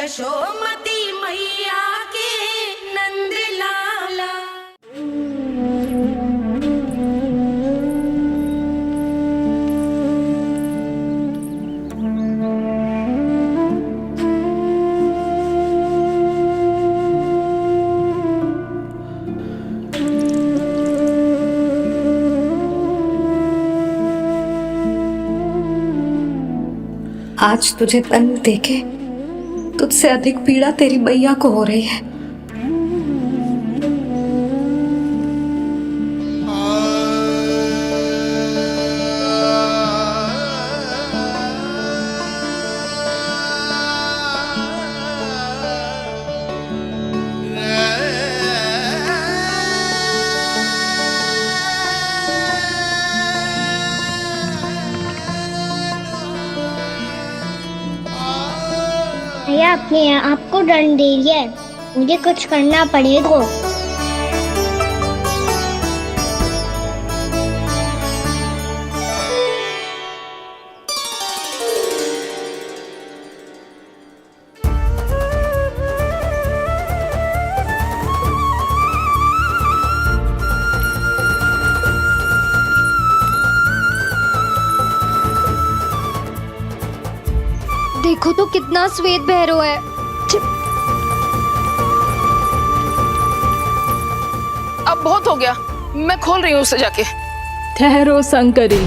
यशोमती मैया के नंद लाला। आज तुझे तन देके तुझसे अधिक पीड़ा तेरी मैया को हो रही है। भैया अपने आपको दंड दे रही है, मुझे कुछ करना पड़ेगा। देखो तो कितना श्वेत भैरव है। अब बहुत हो गया, मैं खोल रही हूँ उसे जाके। ठहरो शंकरी,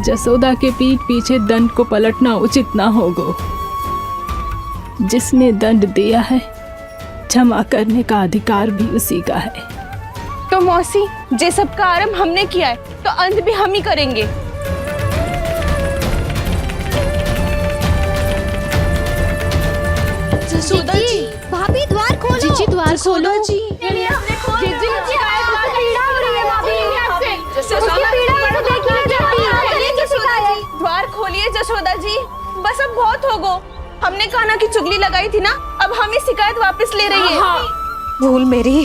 जसोदा के पीठ पीछे दंड को पलटना उचित ना होगा। जिसने दंड दिया है क्षमा करने का अधिकार भी उसी का है। तो मौसी, जे सब का आरंभ हमने किया है तो अंत भी हम ही करेंगे। जसोदा जी, भाभी द्वार खोलो। जीजी द्वार खोलो। जी द्वार खोलिए जसोदा जी, बस अब बहुत हो गो। हमने कान्हा की चुगली लगाई थी ना, अब हम ही शिकायत वापस ले रही है। भूल मेरी,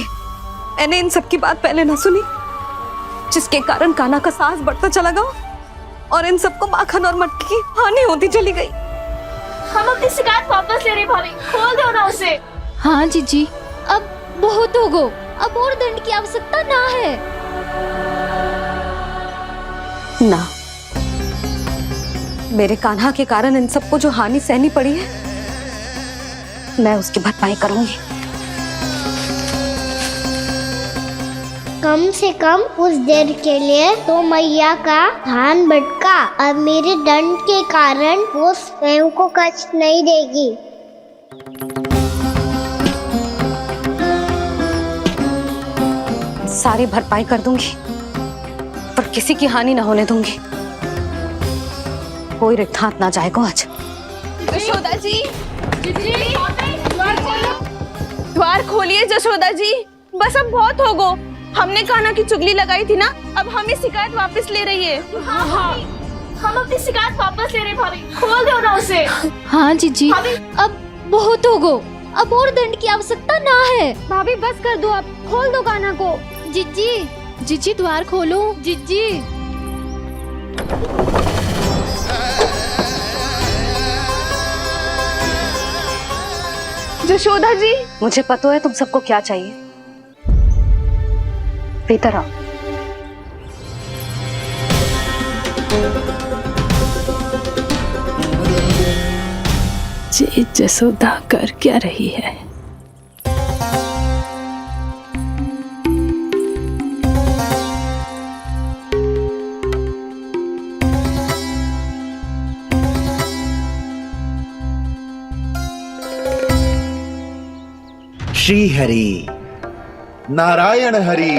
मैंने इन सब की बात पहले ना सुनी, जिसके कारण कान्हा का साहस बढ़ता चला गया और इन सबको माखन और मटकी की हानि होती चली गई। हम अपनी शिकायत वापस ले रहे भाभी, खोल दो ना उसे। हाँ जीजी, अब बहुत हो गो, अब और दंड की आवश्यकता ना है। ना, मेरे कान्हा के कारण इन सबको जो हानि सहनी पड़ी है, मैं उसकी भरपाई करूंगी। कम से कम उस देर के लिए तो मैया का ध्यान भटका, अब मेरे दंड के कारण वो स्वयं को कष्ट नहीं देगी। सारी भरपाई कर दूंगी, पर किसी की हानि न होने दूंगी। कोई रिक्त हाथ ना जाएगा आज। जसोदा जी, द्वार खोलिए जसोदा जी, बस अब बहुत हो गो। हमने कान्हा की चुगली लगाई थी ना, अब हम ही शिकायत वापस ले रही है। हम अपनी शिकायत वापस ले रहे भाभी, खोल दो ना उसे। हाँ जीजी, अब बहुत हो गो, अब और दंड की आवश्यकता ना है। भाभी बस कर दो, अब खोल दो कान्हा को। जीजी, जीजी द्वार खोलो। जीजी जसोदा जी, मुझे पता है तुम सबको क्या चाहिए। भीतर आओ। जे जसोदा कर क्या रही है? श्री हरि नारायण हरि।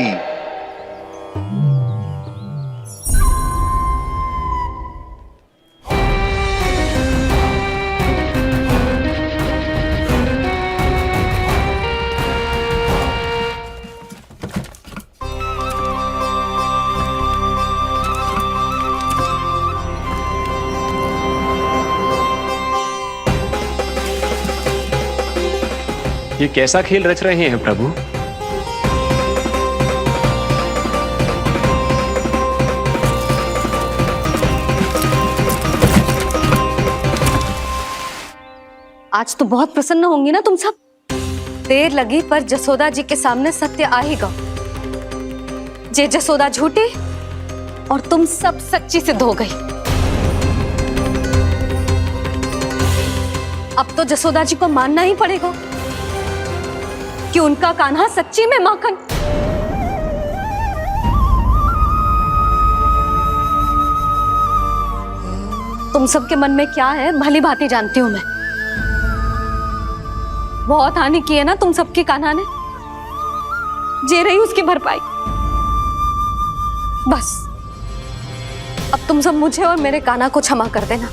ये कैसा खेल रच रहे हैं प्रभु? आज तो बहुत प्रसन्न होंगी ना तुम सब। देर लगी पर जसोदा जी के सामने सत्य आएगा। जे जसोदा झूठी और तुम सब सच्ची सिद्ध हो गई। अब तो जसोदा जी को मानना ही पड़ेगा कि उनका कान्हा सच्ची में माखन। तुम सबके मन में क्या है भली भांति जानती हूं मैं। बहुत हानि की है ना तुम सबके कान्हा ने, जे रही उसकी भरपाई। बस अब तुम सब मुझे और मेरे कान्हा को क्षमा कर देना।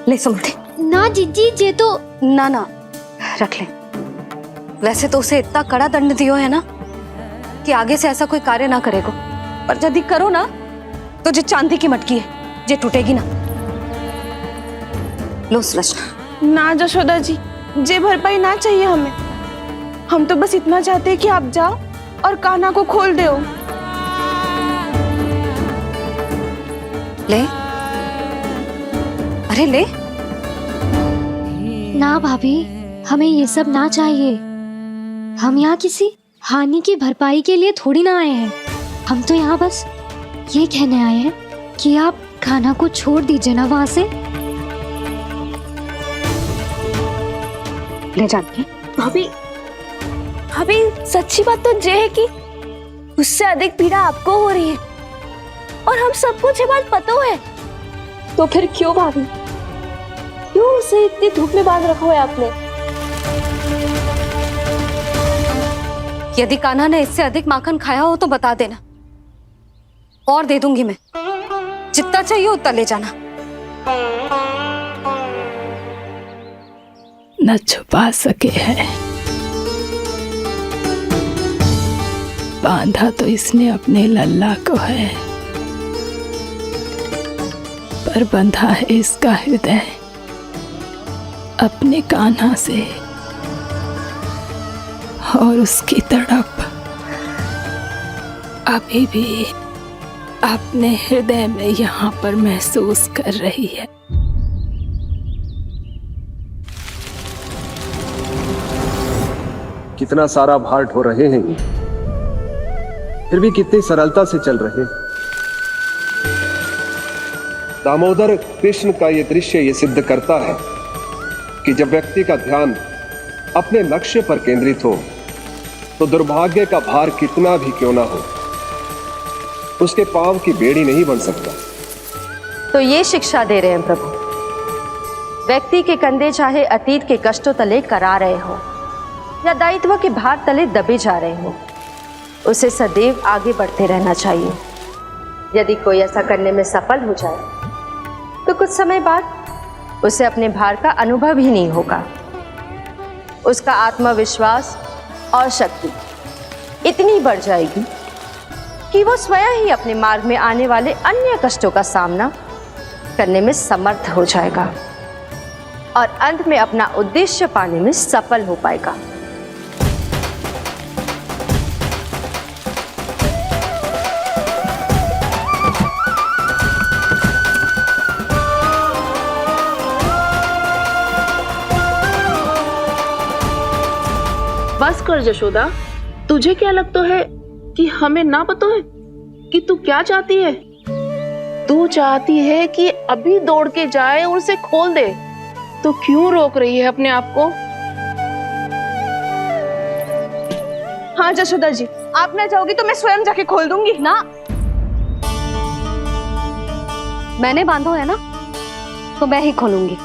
ले सुमति। ना जीजी, जे तो ना ना रख ले। वैसे तो उसे इतना कड़ा दंड दियो है ना कि आगे से ऐसा कोई कार्य ना करेगा, पर यदि करो ना तो जो चांदी की मटकी है जे टूटेगी ना। लो सुलक्षणा। ना जशोदा जी, जे भरपाई ना चाहिए हमें। हम तो बस इतना चाहते हैं कि आप जाओ और कान्हा को खोल दो। ले, अरे ले। ना भाभी, हमें ये सब ना चाहिए। हम यहाँ किसी हानि की भरपाई के लिए थोड़ी ना आए हैं। हम तो यहाँ बस ये कहने आए हैं कि आप कान्हा को छोड़ दीजिए ना वहां से। ले जानकी। भाभी, भाभी सच्ची बात तो ये है कि उससे अधिक पीड़ा आपको हो रही है और हम सबको ये बात पता है। तो फिर क्यों भाभी, क्यों उसे इतनी धूप में बांध रखा है आपने? यदि कान्हा ने इससे अधिक माखन खाया हो तो बता देना, और दे दूंगी मैं। जितना चाहिए उतना ले जाना। न छुपा सके हैं, बांधा तो इसने अपने लल्ला को है, पर बंधा है इसका हृदय अपने कान्हा से। और उसकी तड़प अभी भी अपने हृदय में यहाँ पर महसूस कर रही है। कितना सारा भार ढो रहे हैं, फिर भी कितनी सरलता से चल रहे हैं। दामोदर कृष्ण का ये दृश्य ये सिद्ध करता है कि जब व्यक्ति का ध्यान अपने लक्ष्य पर केंद्रित हो तो दुर्भाग्य का भार कितना भी क्यों ना हो, उसके पांव की बेड़ी नहीं बन सकता। तो ये शिक्षा दे रहे हैं प्रभु, व्यक्ति के कंधे चाहे अतीत के कष्टों तले करा रहे हो या दायित्व के भार तले दबे जा रहे हो, उसे सदैव आगे बढ़ते रहना चाहिए। यदि कोई ऐसा करने में सफल हो जाए तो कुछ समय बाद उसे अपने भार का अनुभव ही नहीं होगा। उसका आत्मविश्वास और शक्ति इतनी बढ़ जाएगी कि वो स्वयं ही अपने मार्ग में आने वाले अन्य कष्टों का सामना करने में समर्थ हो जाएगा और अंत में अपना उद्देश्य पाने में सफल हो पाएगा। बस कर जशोदा, तुझे क्या लगता है कि हमें ना पता है कि तू क्या चाहती है? तू चाहती है कि अभी दौड़ के जाए और उसे खोल दे, तो क्यों रोक रही है अपने आप को? हाँ जशोदा जी, आप ना चाहोगी तो मैं स्वयं जाके खोल दूंगी। ना, मैंने बांधो है ना, तो मैं ही खोलूंगी।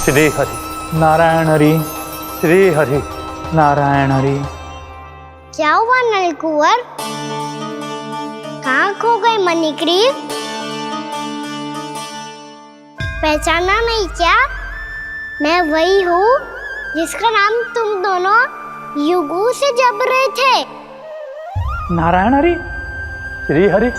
श्री हरि नारायण हरि, श्री हरि नारायण हरि। क्या हुआ नलकुंवर? कहाँ खो गए मणिग्रीव? पहचाना नहीं क्या? मैं वही हूँ जिसका नाम तुम दोनों युगों से जप रहे थे। नारायण हरि, श्री हरि।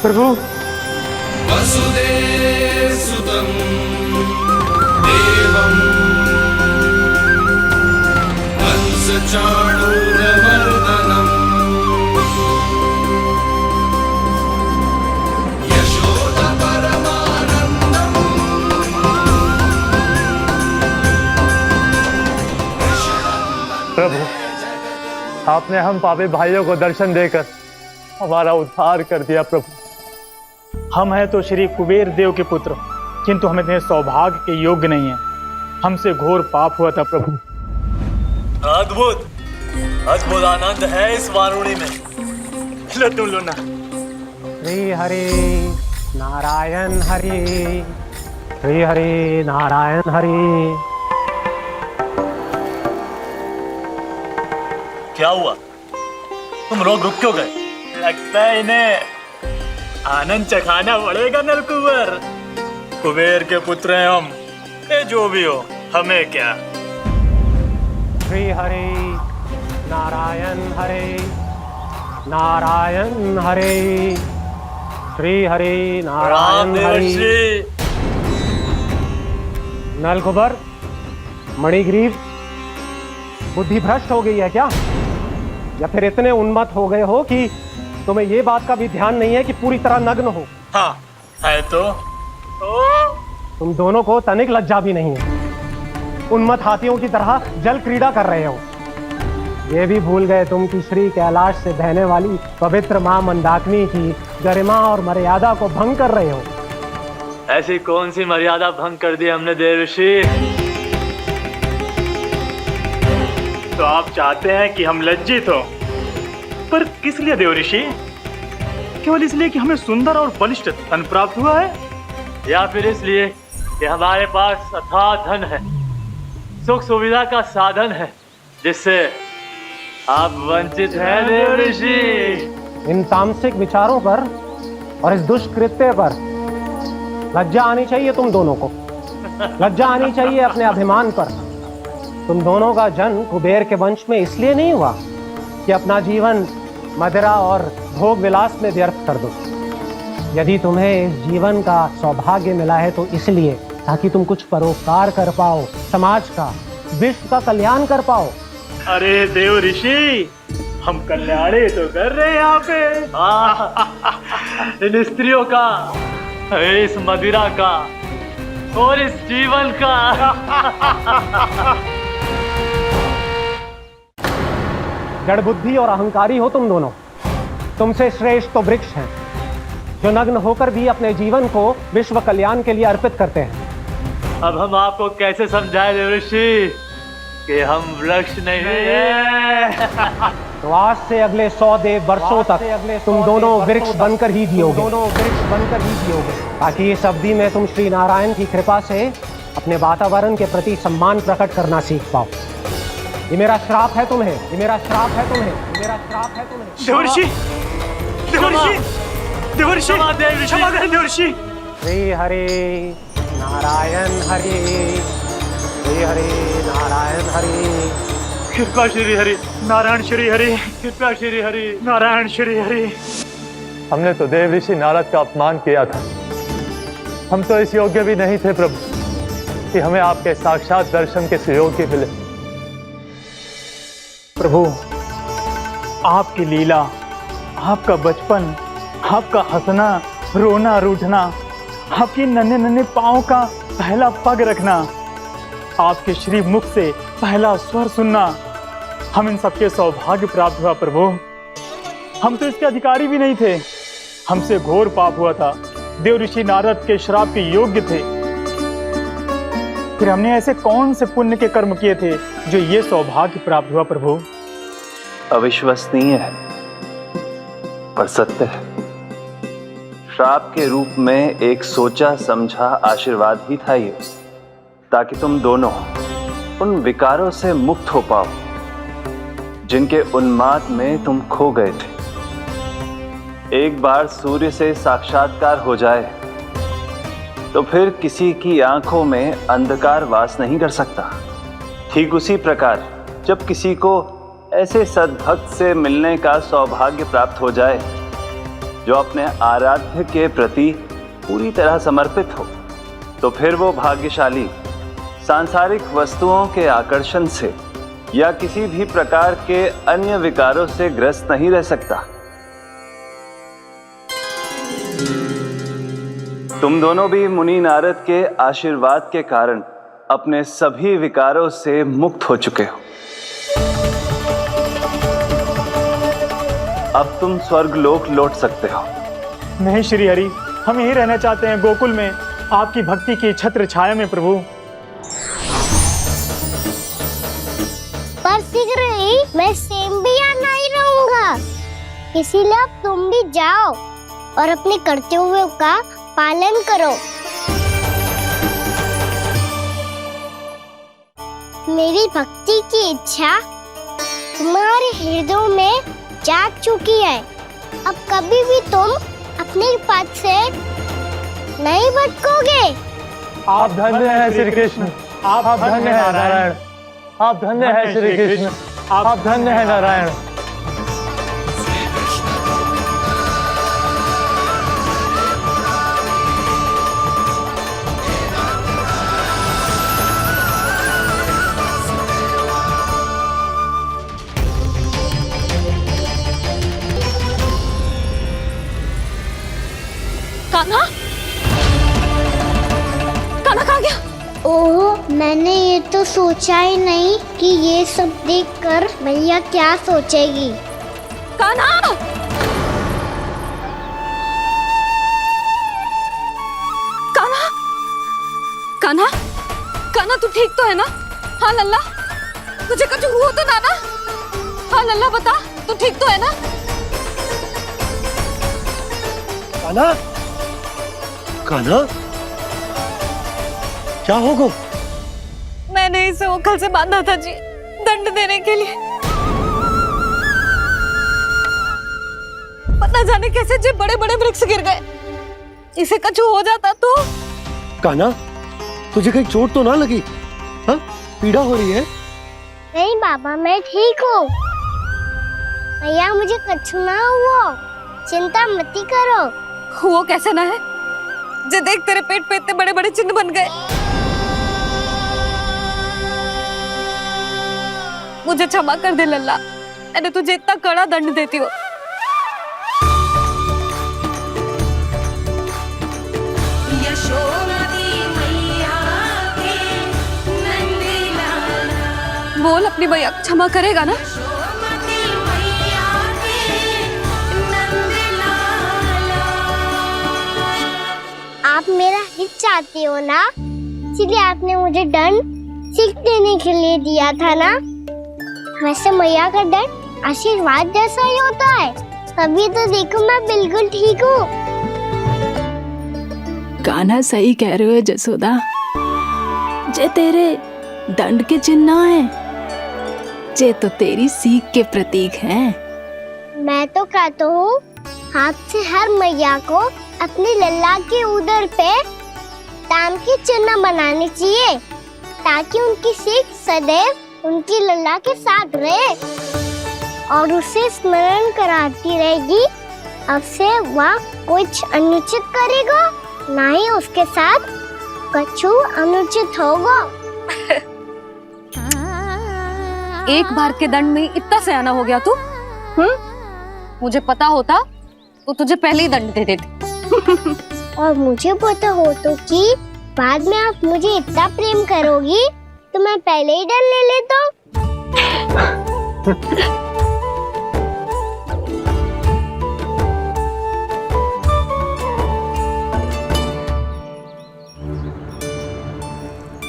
प्रभु वसुदेव सुतं देवं कंसचाणूरमर्दनम् यशोदा परमानंदम्। प्रभु, आपने हम पापी भाइयों को दर्शन देकर हमारा उद्धार कर दिया। प्रभु, हम हैं तो श्री कुबेर देव के पुत्र, किंतु हम इतने सौभाग्य के योग्य नहीं हैं। हमसे घोर पाप हुआ था। प्रभु, अद्भुत अद्भुत आनंद है इस वारुणी में। लो तुम लो ना। श्री हरि नारायण हरि, श्री हरि नारायण हरि। क्या हुआ? तुम रोक रुक क्यों गए? लगता है इन्हें आनंद चखाना पड़ेगा नलकुंवर। कुबेर के पुत्र हैं हम, ये जो भी हो हमें क्या। श्री हरि नारायण हरि, नारायण हरि, श्री हरि नारायण हरि। नलकुबर, मणिग्रीव, बुद्धि भ्रष्ट हो गई है क्या? या फिर इतने उन्मत्त हो गए हो कि तुम्हें ये बात का भी ध्यान नहीं है कि पूरी तरह नग्न हो? हाँ है तो। तुम दोनों को तनिक लज्जा भी नहीं है। उन्मत्त हाथियों की तरह जल क्रीड़ा कर रहे हो। ये भी भूल गए तुम कि श्री कैलाश से बहने वाली पवित्र मां मंदाकिनी की गरिमा और मर्यादा को भंग कर रहे हो। ऐसी कौन सी मर्यादा भंग कर दी हमने देव ऋषि? तो आप चाहते हैं कि हम लज्जित हो, पर किस लिए देव ऋषि? केवल इसलिए कि हमें सुंदर और बलिष्ठ धन प्राप्त हुआ है, या फिर इसलिए कि हमारे पास अथाह धन है, सुख सुविधा का साधन है, जिससे आप वंचित हैं देव ऋषि? इन तामसिक विचारों पर और इस दुष्कृत्य पर लज्जा आनी चाहिए तुम दोनों को। लज्जा आनी चाहिए अपने अभिमान पर। तुम दोनों का जन्म कुबेर के वंश में इसलिए नहीं हुआ कि अपना जीवन मदिरा और भोग विलास में व्यर्थ कर दो। यदि तुम्हें इस जीवन का सौभाग्य मिला है तो इसलिए ताकि तुम कुछ परोपकार कर पाओ, समाज का, विश्व का कल्याण कर पाओ। अरे देव ऋषि, हम कल्याण ही तो कर रहे हैं यहाँ पे। इन स्त्रियों का, इस मदिरा का और इस जीवन का। जड़ बुद्धि और अहंकारी हो तुम दोनों। तुमसे श्रेष्ठ तो वृक्ष हैं, जो नग्न होकर भी अपने जीवन को विश्व कल्याण के लिए अर्पित करते हैं। अब हम आपको कैसे समझाएं देव ऋषि कि हम वृक्ष नहीं हैं? तो आज से अगले 100 देव वर्षों तक तुम दोनों वृक्ष बनकर ही जियोगे। ताकि इस अवधि में तुम श्री नारायण की कृपा से अपने वातावरण के प्रति सम्मान प्रकट करना सीख पाओ। ये मेरा श्राप है तुम्हें, ये मेरा श्राप है तुम्हें, ये मेरा श्राप है तुम्हें। देवर्षि, देवर्षि, देवर्षि, क्षमा करें देवर्षि। श्री हरि नारायण हरि, श्री हरि नारायण हरि। कृपा श्री हरि नारायण श्री हरि, कृपा श्री हरि नारायण श्री हरि। हमने तो देव ऋषि नारद का अपमान किया था। हम तो इस योग्य भी नहीं थे प्रभु कि हमें आपके साक्षात दर्शन के सुयोग्य मिले। प्रभु, आपकी लीला, आपका बचपन, आपका हंसना, रोना, रूठना, आपकी नन्हे नन्हे पाँव का पहला पग रखना, आपके श्री मुख से पहला स्वर सुनना, हम इन सबके सौभाग्य प्राप्त हुआ प्रभु। हम तो इसके अधिकारी भी नहीं थे। हमसे घोर पाप हुआ था। देव ऋषि नारद के श्राप के योग्य थे। फिर हमने ऐसे कौन से पुण्य के कर्म किए थे जो ये सौभाग्य प्राप्त हुआ प्रभु? अविश्वसनीय है पर सत्य है। श्राप के रूप में एक सोचा समझा आशीर्वाद ही था ये, ताकि तुम दोनों उन विकारों से मुक्त हो पाओ जिनके उन्माद में तुम खो गए थे। एक बार सूर्य से साक्षात्कार हो जाए तो फिर किसी की आंखों में अंधकार वास नहीं कर सकता। ठीक उसी प्रकार जब किसी को ऐसे सद्भक्त से मिलने का सौभाग्य प्राप्त हो जाए जो अपने आराध्य के प्रति पूरी तरह समर्पित हो, तो फिर वो भाग्यशाली सांसारिक वस्तुओं के आकर्षण से या किसी भी प्रकार के अन्य विकारों से ग्रस्त नहीं रह सकता। तुम दोनों भी मुनि नारद के आशीर्वाद के कारण अपने सभी विकारों से मुक्त हो चुके हो। अब तुम स्वर्गलोक लौट सकते हो। नहीं श्री हरि, हम यहीं रहना चाहते हैं, गोकुल में आपकी भक्ति की छत्र छाया में प्रभु। पर शीघ्र ही मैं सेम्बिया नहीं रहूंगा, इसीलिए अब तुम भी जाओ और अपने कर्तव्यों का पालन करो। मेरी भक्ति की इच्छा तुम्हारे हृदय में जाग चुकी है। अब कभी भी तुम अपने पथ से नहीं भटकोगे। आप धन्य हैं श्री कृष्ण, आप धन्य हैं नारायण, आप धन्य हैं श्री कृष्ण, आप धन्य हैं नारायण। कान्हा, कान्हा कहाँ गया? ओह, मैंने ये तो सोचा ही नहीं कि ये सब देखकर मैया क्या सोचेगी। कान्हा! कान्हा! कान्हा! कान्हा तू ठीक तो है ना? हाँ लल्ला, तुझे कुछ हुआ तो ना? हाँ लल्ला बता, तू ठीक तो है ना? कान्हा, कान्हा, क्या होगा? मैंने इसे ओखल से बांधा था जी, दंड देने के लिए। पता जाने कैसे जी बड़े बड़े वृक्ष गिर गए। इसे कुछ हो जाता तो? कान्हा, तुझे कहीं चोट तो ना लगी? हाँ, पीड़ा हो रही है? नहीं बाबा, मैं ठीक हूँ। भैया मुझे कुछ ना हुआ, चिंता मत करो। वो कैसे ना है? जे देख तेरे पेट पे इतने बड़े बड़े चिन्ह बन गए। मुझे क्षमा कर दे लल्ला, मैंने तुझे इतना कड़ा दंड देती हो। बोल अपनी भैया क्षमा करेगा ना? आप मेरा हित चाहते हो ना, इसलिए आपने मुझे दंड सीख देने के लिए दिया था ना। वैसे मैया का दंड आशीर्वाद जैसा ही होता है, तभी तो देखो मैं बिल्कुल ठीक हूँ। कान्हा सही कह रहे हो जसोदा, जे तेरे दंड के चिन्ह है, जे तो तेरी सीख के प्रतीक हैं। मैं तो कहता हूँ हाथ से हर मैया को अपनी लल्ला के उदर पे ताम के चिन्ह बनाने चाहिए, ताकि उनकी सीख सदैव उनकी लल्ला के साथ रहे और उसे स्मरण कराती रहेगी। अब से वह कुछ अनुचित करेगा, ना ही उसके साथ कुछ अनुचित होगा। एक बार के दंड में इतना सयाना हो गया तू? मुझे पता होता तो तुझे पहले ही दंड दे देती। और मुझे पता हो तो कि बाद में आप मुझे इतना प्रेम करोगी तो मैं पहले ही डर ले लेता।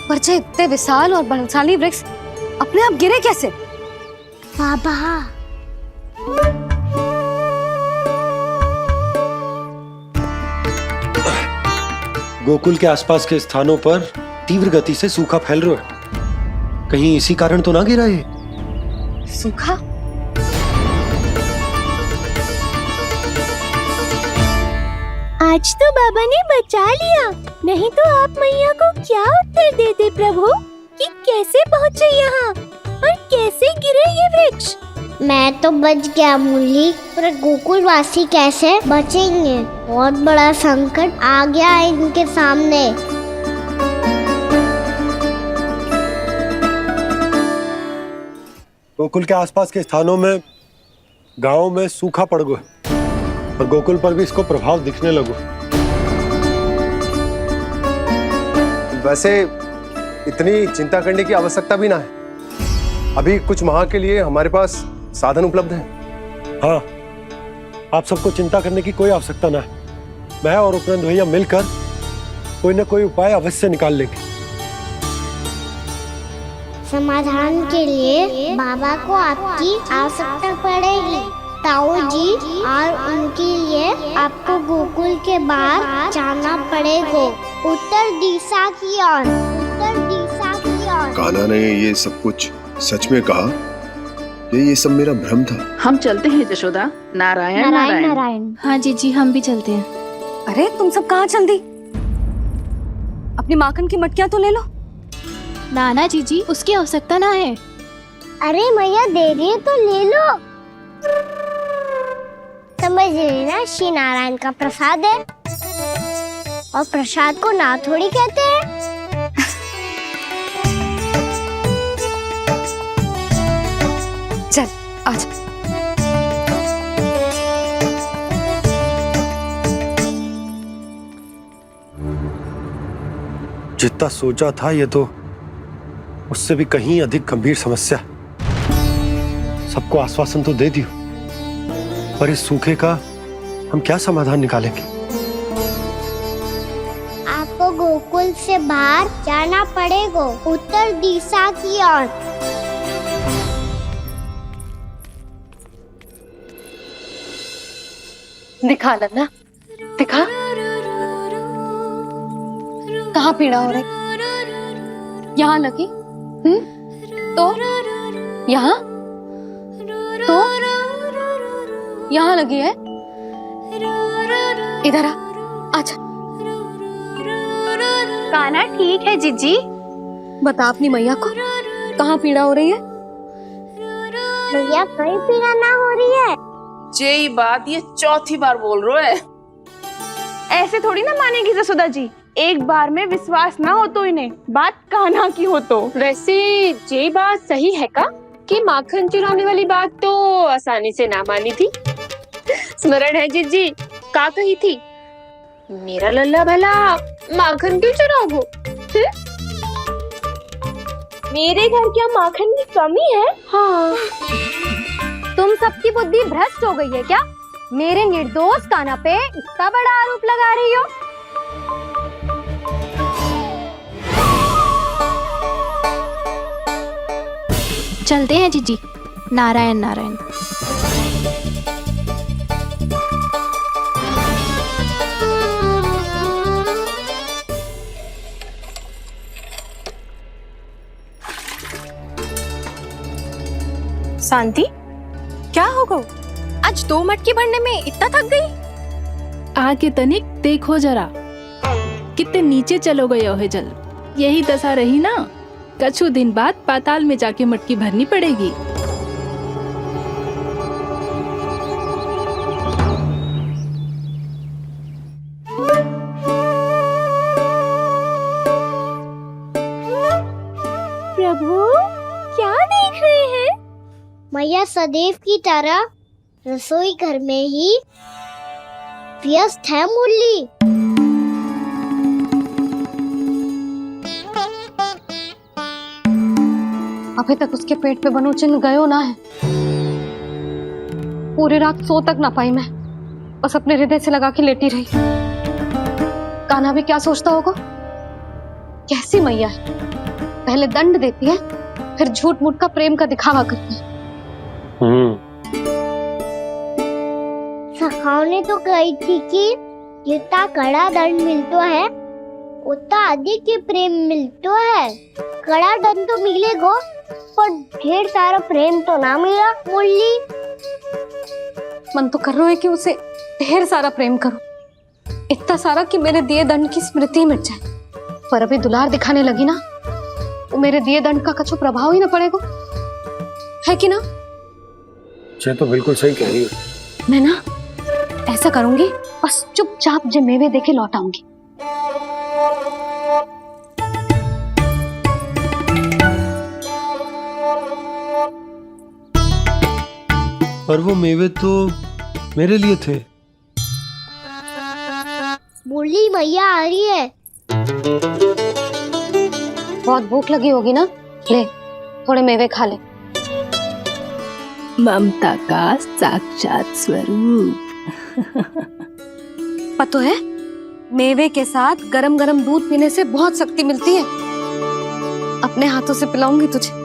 पर ऊंचे इतने विशाल और बलशाली वृक्ष अपने आप गिरे कैसे? बाबा, गोकुल के आसपास के स्थानों पर तीव्र गति से सूखा फैल रहा है। कहीं इसी कारण तो ना गिरा ये? सूखा? आज तो बाबा ने बचा लिया, नहीं तो आप मैया को क्या उत्तर देते प्रभु कि कैसे पहुँचे यहाँ और कैसे गिरे ये वृक्ष? मैं तो बच गया मुरली, पर गोकुल वासी कैसे बचेंगे? बहुत बड़ा संकट आ गया है इनके सामने। गोकुल के आसपास के स्थानों में, गांवों में सूखा पड़ गया और गोकुल पर भी इसको प्रभाव दिखने लगो। वैसे इतनी चिंता करने की आवश्यकता भी ना है। अभी कुछ माह के लिए हमारे पास साधन उपलब्ध है। हाँ, आप सबको चिंता करने की कोई आवश्यकता ना है। मैं और उपनंद भैया मिलकर कोई ना कोई उपाय अवश्य निकाल लेंगे। समाधान के लिए बाबा को आपकी आवश्यकता पड़ेगी। ताऊ जी और उनके लिए आपको गोकुल के बाहर जाना पड़ेगा, उत्तर दिशा की ओर, उत्तर दिशा की ओर। कान्हा ने ये सब कुछ सच में कहा? ये सब मेरा भ्रम था? हम चलते हैं जशोदा। नारायण नारायण नारायण। हाँ जीजी, हम भी चलते हैं। अरे तुम सब कहाँ चल दी? अपनी माखन की मटकियां तो ले लो। नाना जीजी, उसकी आवश्यकता ना है। अरे मैया दे रही है तो ले लो। समझ लेना, श्री नारायण का प्रसाद है और प्रसाद को ना थोड़ी कहते हैं। चल आजा। जितना सोचा था ये तो उससे भी कहीं अधिक गंभीर समस्या। सबको आश्वासन तो दे दियो, पर इस सूखे का हम क्या समाधान निकालेंगे? आपको गोकुल से बाहर जाना पड़ेगा, उत्तर दिशा की ओर। दिखा लन्ना, दिखा। कहाँ पीड़ा हो रही? यहाँ लगी? तो यहाँ? तो यहाँ लगी है? इधर आ, आजा। कान्हा ठीक है जीजी। बता अपनी मैया को कहाँ पीड़ा हो रही है? भैया कहीं पीड़ा ना हो रही है। ये बात ये चौथी बार बोल रहे है। ऐसे थोड़ी ना मानेगी जसोदा जी। एक बार में विश्वास ना हो तो इन्हें, बात कान्हा की हो तो। वैसे ये बात सही है का कि माखन चुराने वाली बात तो आसानी से ना मानी थी। स्मरण है जीजी, का कही थी? मेरा लल्ला भला माखन क्यों चुराओगो? मेरे घर क्या माखन की कमी है? हाँ। तुम सबकी बुद्धि भ्रष्ट हो गई है क्या? मेरे निर्दोष कान्हा पे इतना बड़ा आरोप लगा रही हो? चलते हैं जीजी। नारायण नारायण। शांति, क्या हो गो? आज 2 मटकी भरने में इतना थक गई? आके तनिक देखो जरा, कितने नीचे चलो गए हो जल। यही दशा रही ना, कछु दिन बाद पाताल में जाके मटकी भरनी पड़ेगी। प्रभु क्या देख रहे हैं? मैया सदैव की तरह रसोई घर में ही व्यस्त है मुरली। अभी तक उसके पेट पे बनो चिन्ह गयो ना है। पूरी रात सो तक ना पाई मैं, बस अपने हृदय से लगा के लेटी रही। कान्हा भी क्या सोचता होगा? कैसी मैया है, पहले दंड देती है, फिर झूठ मूठ का प्रेम का दिखावा करती है। सखाओ ने तो कही थी कि जितना कड़ा दंड मिलतो है उतना अधिक ही प्रेम मिलतो है। कड़ा दंड तो मिलेगा पर ढेर सारा प्रेम तो ना मिला। मुरली मन तो कर रहा है कि उसे ढेर सारा प्रेम करूं, इतना सारा कि मेरे दिए दंड की स्मृति मिट जाए। पर अभी दुलार दिखाने लगी ना, वो मेरे दिए दंड का कछु प्रभाव ही ना पड़ेगा, है कि ना? ये तो बिल्कुल सही कह रही है। मैं ना ऐसा करूंगी, बस चुपचाप जे मेवे देके लौट आऊंगी। पर वो मेवे तो मेरे लिए थे। मुरली मैया आ रही है। बहुत भूख लगी होगी ना, ले थोड़े मेवे खा ले। ममता का साक्षात स्वरूप। पता है, मेवे के साथ गरम गरम दूध पीने से बहुत शक्ति मिलती है। अपने हाथों से पिलाऊंगी तुझे।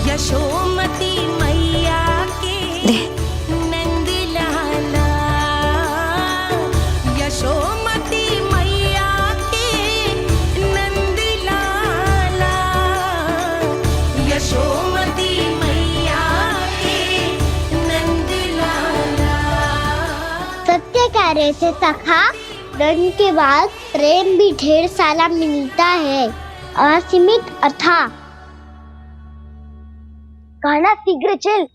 यशोमती मैया के नंद लाला, यशोमती मैया के नंद लाला, यशोमती मैया के नंद लाला। सत्य कह रहे थे सखा, दंड के बाद प्रेम भी ढेर सारा मिलता है, असीमित अथा। गाना शीघ्र चल,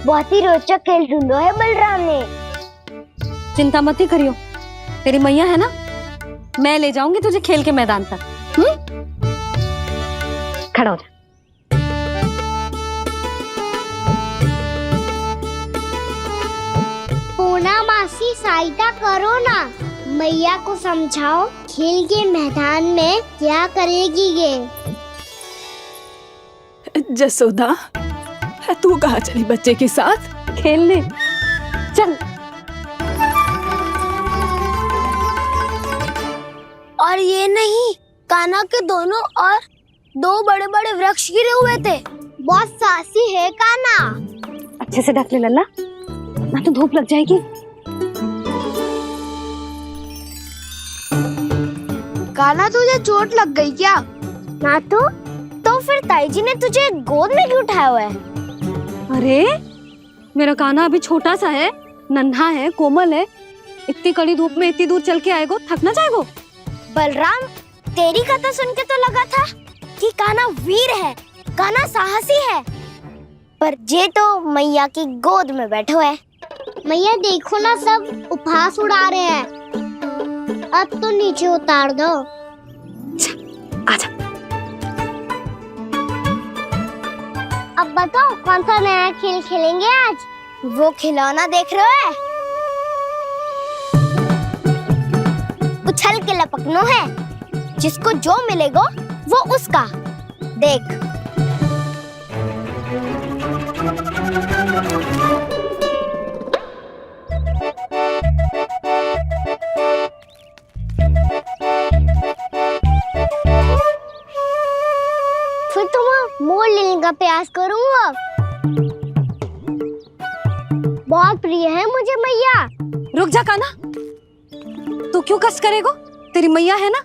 बहुत ही रोचक खेल ढूंढो है बलराम ने। चिंता मत ही करियो, तेरी मैया है ना, मैं ले जाऊंगी तुझे खेल के मैदान तक। खड़ा हो जा। पूना मासी सहायता करो ना, मैया को समझाओ खेल के मैदान में क्या करेगी ये। जसोदा, तू कहाँ चली बच्चे के साथ खेलने? चल। और ये नहीं, कान्हा के दोनों और दो बड़े बड़े वृक्ष गिरे हुए थे। बहुत साहसी है कान्हा। अच्छे से ढक ले लल्ला, ना तो धूप लग जाएगी। कान्हा तुझे चोट लग गई क्या? ना तो फिर ताई जी ने तुझे गोद में क्यों उठाया हुआ है? अरे मेरा कान्हा अभी छोटा सा है, नन्हा है, कोमल है। इतनी कड़ी धूप में इतनी दूर चल के आएगो, थक ना जाएगो? बलराम, तेरी कथा सुन के तो लगा था कि कान्हा वीर है, कान्हा साहसी है, पर जे तो मैया की गोद में बैठो है। मैया देखो ना, सब उपहास उड़ा रहे हैं। अब तो नीचे उतार दो। आजा। अब बताओ कौन सा नया खेल खेलेंगे आज? वो खिलौना देख रहे हो? उछल के लपकनो है, जिसको जो मिलेगा वो उसका। देख। फिर तुम मोड़ लेने का प्रयास करूंगा। बहुत प्रिय है मुझे मैया। रुक जा कान्हा, तू क्यों कष्ट करेगो? तेरी मैया है ना।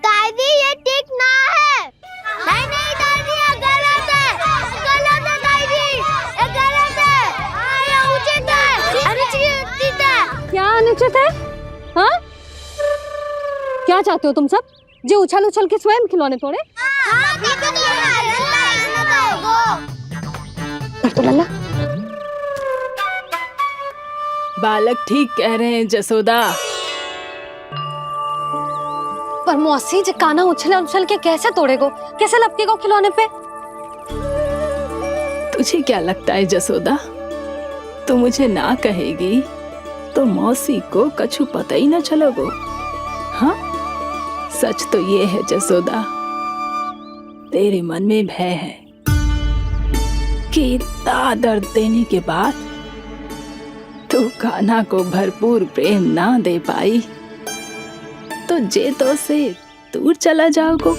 दादी ये ठीक ना है। नहीं नहीं दादी, ये गलत है। गलत है दादी, ये गलत है। ये उचित है, अनुचित है। क्या अनुचित है? हाँ? क्या चाहते हो तुम सब? जो उछल उछल के स्वयं खिलौने तोड़े? तो लल्ला, बालक ठीक कह रहे हैं जसोदा। पर मौसी, जे कान्हा उछल उछल के कैसे तोड़ेगो, कैसे लपकेगो खिलौने पे? तुझे क्या लगता है जसोदा, तू मुझे ना कहेगी तो मौसी को कछु पता ही ना चलोगो। हाँ, सच तो ये है जसोदा, तेरे मन में भय है कि इतना दर्द देने के बाद तू कान्हा को भरपूर प्रेम ना दे पाई तो जेतो से दूर चला जाओगो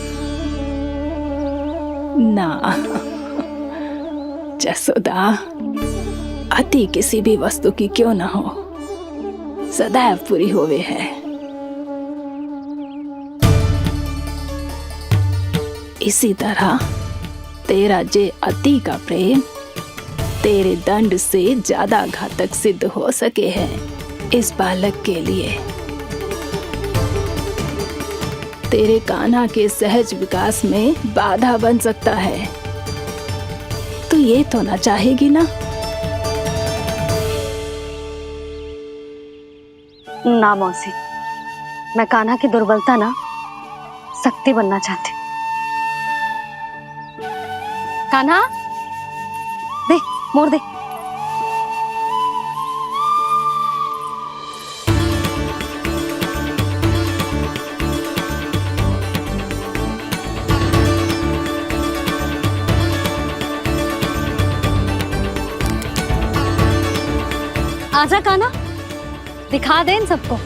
ना। जसोदा, अति किसी भी वस्तु की क्यों ना हो, सदैव पूरी होवे है। इसी तरह तेरा जे अति का प्रेम तेरे दंड से ज्यादा घातक सिद्ध हो सके है इस बालक के लिए। तेरे कान्हा के सहज विकास में बाधा बन सकता है। तो ये तो ना चाहेगी ना? ना मौसी, मैं कान्हा की दुर्बलता ना शक्ति बनना चाहती। कान्हा, दे मोड़ दे। आजा कान्हा, दिखा दे इन सबको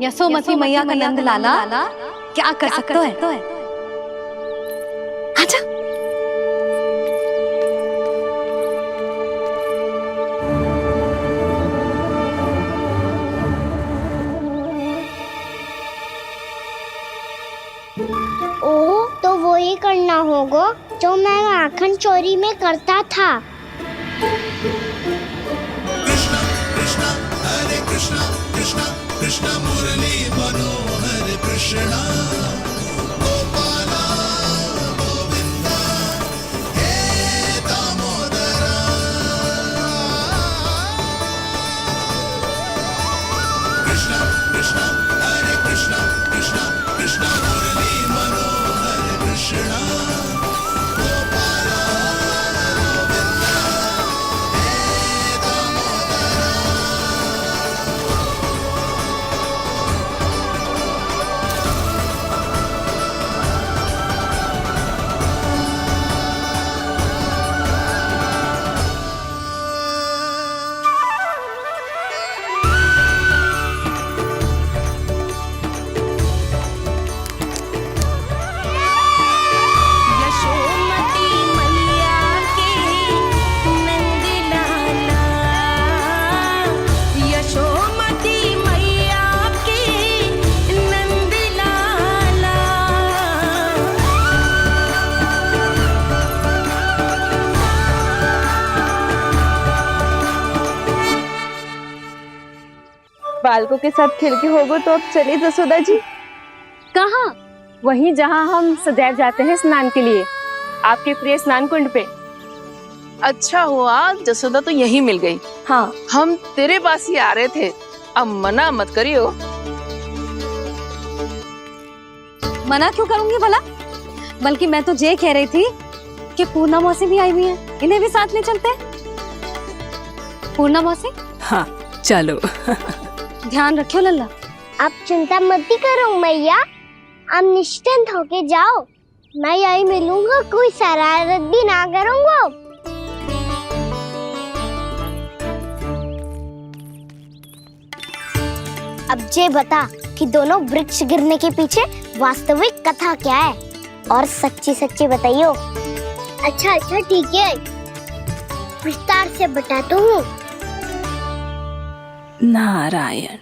यशोमती मैया का नंद लाला क्या कर सकता है। आजा। ओ, तो वो ही करना होगा जो मैं माखन चोरी में करता था। कृष्णा कृष्णा कृष्णा मुरली मनोहर कृष्णा गोपाला गोविंदा हे दामोदरा। कृष्णा कृष्णा हरे कृष्णा कृष्णा कृष्णा मुरली मनोहर कृष्णा गोपाला गोविंदा हे दामोदरा। यशोमती मैया के नंद लाला, यशोमती मैया के नंद लाला। बालकों के साथ खेल के होगो तो अब चलिए जसोदा जी। कहाँ? वहीं जहाँ हम सदैव जाते हैं स्नान के लिए, आपके प्रिय स्नान कुंड पे। अच्छा हुआ जसोदा तो यहीं मिल गई। हाँ, हम तेरे पास ही आ रहे थे, अब मना मत करियो। मना क्यों करूंगी भला? बल्कि मैं तो ये कह रही थी कि पूर्णा मौसी भी आई हुई है, इन्हें भी साथ ले चलते हैं। पूर्णा मौसी, हाँ चलो। ध्यान रखियो लल्ला। आप चिंता मत करो मैया, आप निश्चिंत होके जाओ, मैं यही मिलूंगा, कोई शरारत भी ना करूंगा। अब ये बता कि दोनों वृक्ष गिरने के पीछे वास्तविक कथा क्या है, और सच्ची सच्ची बताइयो। अच्छा अच्छा ठीक है, विस्तार से बताता हूँ। नारायण,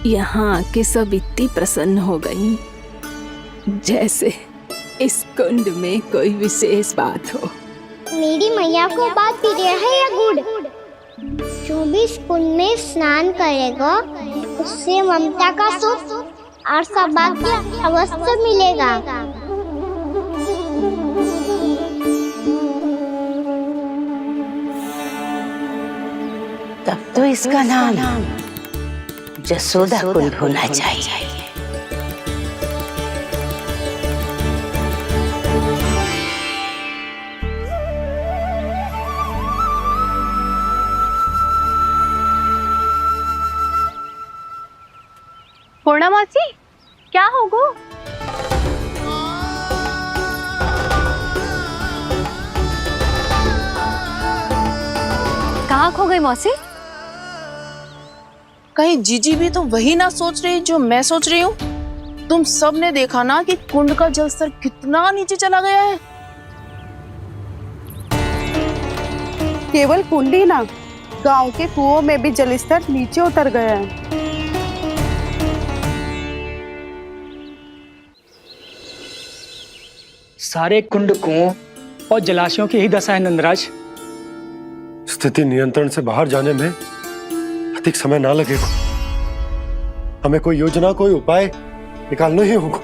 यहाँ के सब इतनी प्रसन्न हो गई जैसे इस कुंड में कोई विशेष बात हो। मेरी मैया को बात प्रिय है या गुड़? जो भी इस कुंड में स्नान करेगा उससे ममता का सुख और सौभाग्य अवश्य मिलेगा। तब तो इसका नाम जसोदा कुंड होना चाहिए। पूर्णा मौसी, क्या होगो? कहाँ खो गई मौसी? कहीं जीजी भी तो वही ना सोच रही जो मैं सोच रही हूँ। तुम सब ने देखा ना कि कुंड का जलस्तर कितना नीचे चला गया है। केवल कुंड ही ना, गांव के कुओं में भी जलस्तर नीचे उतर गया है। सारे कुंड कुओं और जलाशयों की ही दशा है नंदराज। स्थिति नियंत्रण से बाहर जाने में अधिक समय ना लगेगा। हमें कोई योजना, कोई उपाय निकालना ही होगा।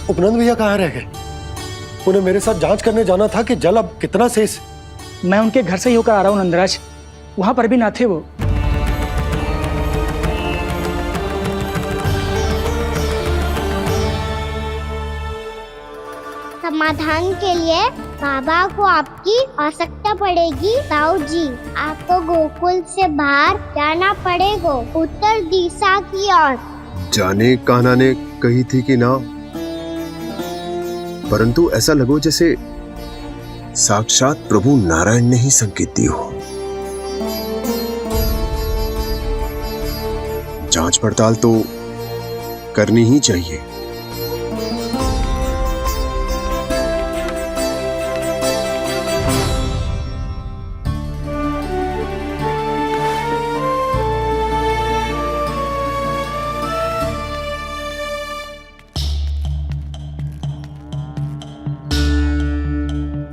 उपनंद भैया कहाँ रह गए? उन्हें मेरे साथ जांच करने जाना था कि जल अब कितना शेष। मैं उनके घर से ही होकर आ रहा हूँ नंदराज, वहां पर भी ना थे वो। समाधान के लिए बाबा को आपकी आवश्यकता पड़ेगी। ताऊ जी, आपको गोकुल से बाहर जाना पड़ेगा, उत्तर दिशा की ओर। जाने कान्हा ने कही थी कि ना, परंतु ऐसा लगो जैसे साक्षात प्रभु नारायण ने ही संकेत दी हो। जांच पड़ताल तो करनी ही चाहिए।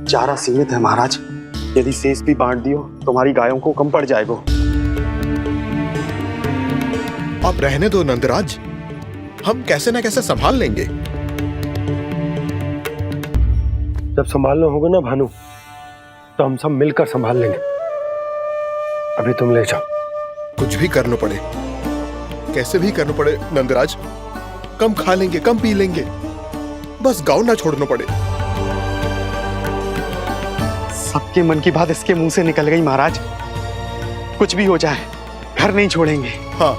चारा सीमित है महाराज, यदि शेष भी बांट दियो तो हमारी गायों को कम पड़ जाएगा। आप रहने दो नंदराज, हम कैसे ना कैसे संभाल लेंगे। जब संभालना होगा ना भानु, तो हम सब मिलकर संभाल लेंगे। अभी तुम ले जाओ। कुछ भी करना पड़े, कैसे भी करना पड़े नंदराज, कम खा लेंगे, कम पी लेंगे, बस गाँव ना छोड़ना पड़े। सबके मन की बात इसके मुंह से निकल गई महाराज। कुछ भी हो जाए, घर नहीं छोड़ेंगे। हाँ,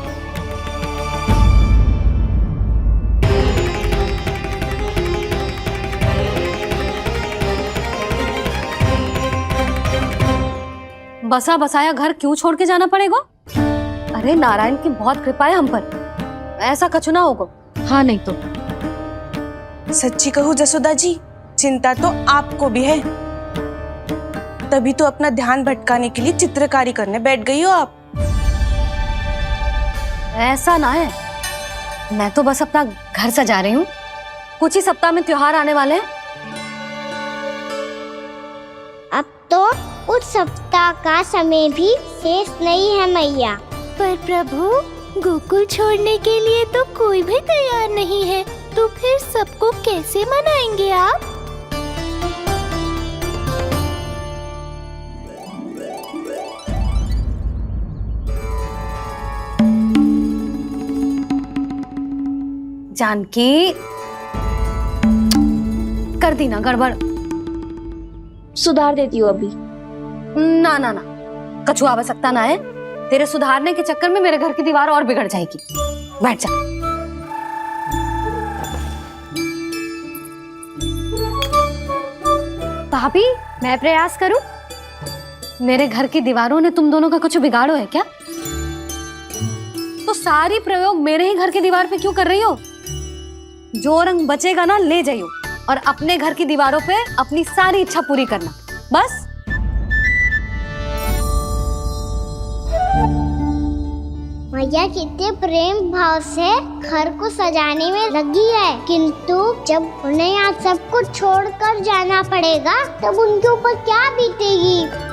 बसा बसाया घर क्यों छोड़ के जाना पड़ेगा? अरे नारायण की बहुत कृपा है हम पर, ऐसा कछु ना होगा। हाँ नहीं तो। सच्ची कहूँ जसोदा जी, चिंता तो आपको भी है, तभी तो अपना ध्यान भटकाने के लिए चित्रकारी करने बैठ गई हो आप। ऐसा ना है, मैं तो बस अपना घर सजा रही हूँ। कुछ ही सप्ताह में त्योहार आने वाले हैं। अब तो उस सप्ताह का समय भी शेष नहीं है मैया। पर प्रभु, गोकुल छोड़ने के लिए तो कोई भी तैयार नहीं है, तो फिर सबको कैसे मनाएंगे आप? जानकी, कर दी ना गड़बड़। सुधार देती हूँ अभी। ना ना ना, कछु आवश्यकता ना है। तेरे सुधारने के चक्कर में मेरे घर की दीवार और बिगड़ जाएगी। बैठ जा। भाभी, मैं प्रयास करूं? मेरे घर की दीवारों ने तुम दोनों का कुछ बिगाड़ो है क्या? तो सारी प्रयोग मेरे ही घर की दीवार पे क्यों कर रही हो? जो रंग बचेगा ना ले जाइयो, और अपने घर की दीवारों पे अपनी सारी इच्छा पूरी करना, बस। मैया कितने प्रेम भाव से घर को सजाने में लगी है, किंतु जब उन्हें यहाँ सब कुछ छोड़कर जाना पड़ेगा तब उनके ऊपर क्या बीतेगी।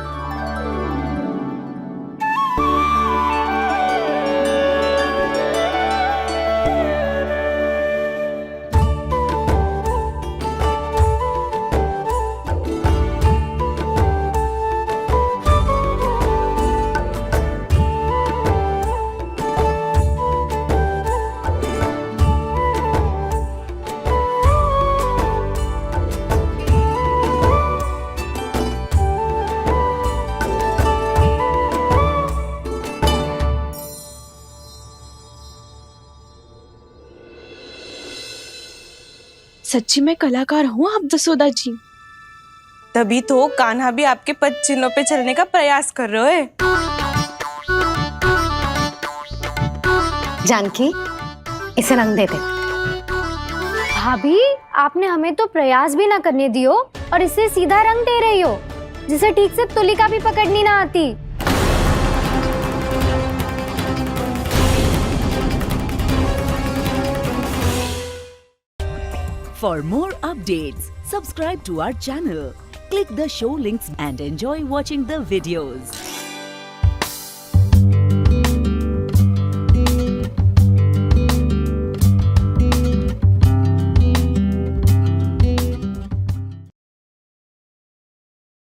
सच्ची में कलाकार हूँ आप जसोदा जी। तभी तो कान्हा भी आपके पद चिन्हों पे चलने का प्रयास कर रहे हैं। जानकी, इसे रंग दे दे। भाभी, आपने हमें तो प्रयास भी ना करने दियो और इसे सीधा रंग दे रही हो, जिसे ठीक से तुलिका भी पकड़नी ना आती। For more updates, subscribe to our channel, click the show links and enjoy watching the videos.